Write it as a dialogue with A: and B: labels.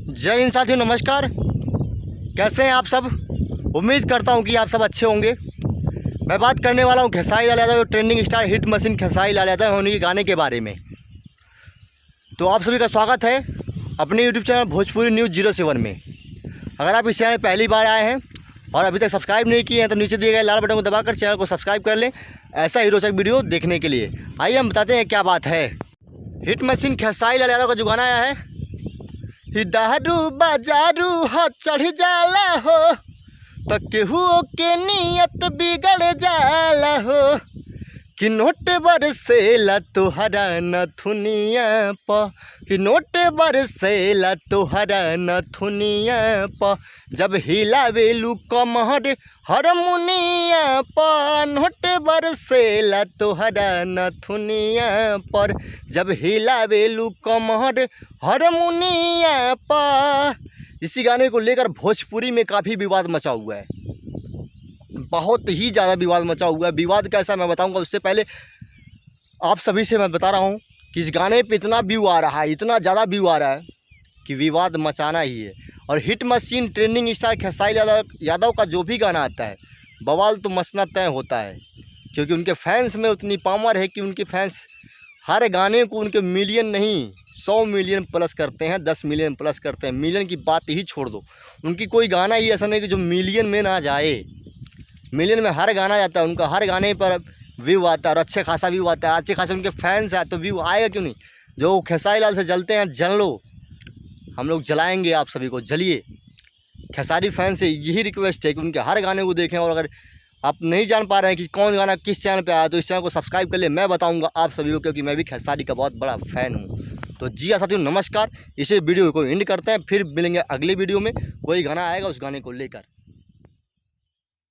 A: जय हिंद साथियों, नमस्कार। कैसे हैं आप सब? उम्मीद करता हूं कि आप सब अच्छे होंगे। मैं बात करने वाला हूं Khesari Lal Yadav, trending star hit machine Khesari Lal Yadav होने के गाने के बारे में। तो आप सभी का स्वागत है अपने यूट्यूब चैनल भोजपुरी न्यूज़ 07 में। अगर आप इस चैनल पहली बार आए हैं और अभी तक सब्सक्राइब नहीं किए हैं तो नीचे दिए गए लाल बटन को दबाकर चैनल को सब्सक्राइब कर लें ऐसा ही रोचक वीडियो देखने के लिए। आइए हम बताते हैं क्या बात है। हिट मशीन खेसारी लाल यादव का जो गाना आया है, दारू बाजारू हो चढ़ जाला हो तो केहू के नियत बिगड़ जाला हो कि नोट बरसेला तोहरा नथुनिया प, कि नोट बरसेला तोहरा नथुनिया प, जब हिलावेलू कमर हारमोनिया प, नोट बरसेला तोहरा नथुनिया पर, जब हिलावेलू कमर हारमोनिया प। इसी गाने को लेकर भोजपुरी में काफ़ी विवाद मचा हुआ है, बहुत ही ज़्यादा विवाद मचा हुआ है। विवाद कैसा मैं बताऊंगा, उससे पहले आप सभी से मैं बता रहा हूं कि इस गाने पे इतना व्यू आ रहा है, इतना ज़्यादा व्यू आ रहा है कि विवाद मचाना ही है। और hit machine trending star Khesari Yadav का जो भी गाना आता है बवाल तो मचना तय होता है, क्योंकि उनके फैंस में उतनी पावर है कि उनके फैंस हर गाने को उनके मिलियन नहीं 100 मिलियन प्लस करते हैं, 10 मिलियन प्लस करते हैं। मिलियन की बात ही छोड़ दो, उनकी कोई गाना ही ऐसा नहीं कि जो मिलियन में ना जाए। मिलियन में हर गाना जाता है, उनका हर गाने पर व्यू आता है और अच्छे खासा व्यू आता है। अच्छे खासे उनके फैंस हैं तो व्यू आएगा क्यों नहीं। जो खेसारी लाल से जलते हैं जल लो, हम लोग जलाएंगे आप सभी को, जलिए। खेसारी फैन से यही रिक्वेस्ट है कि उनके हर गाने को देखें। और अगर आप नहीं जान पा रहे हैं कि कौन गाना किस चैनल पे आया तो इस चैनल को सब्सक्राइब कर ले, मैं बताऊंगा आप सभी को, क्योंकि मैं भी खेसारी का बहुत बड़ा फ़ैन हूँ। तो जी हाँ साथियों, नमस्कार। इसे वीडियो को एंड करते हैं, फिर मिलेंगे अगले वीडियो में। कोई गाना आएगा उस गाने को लेकर।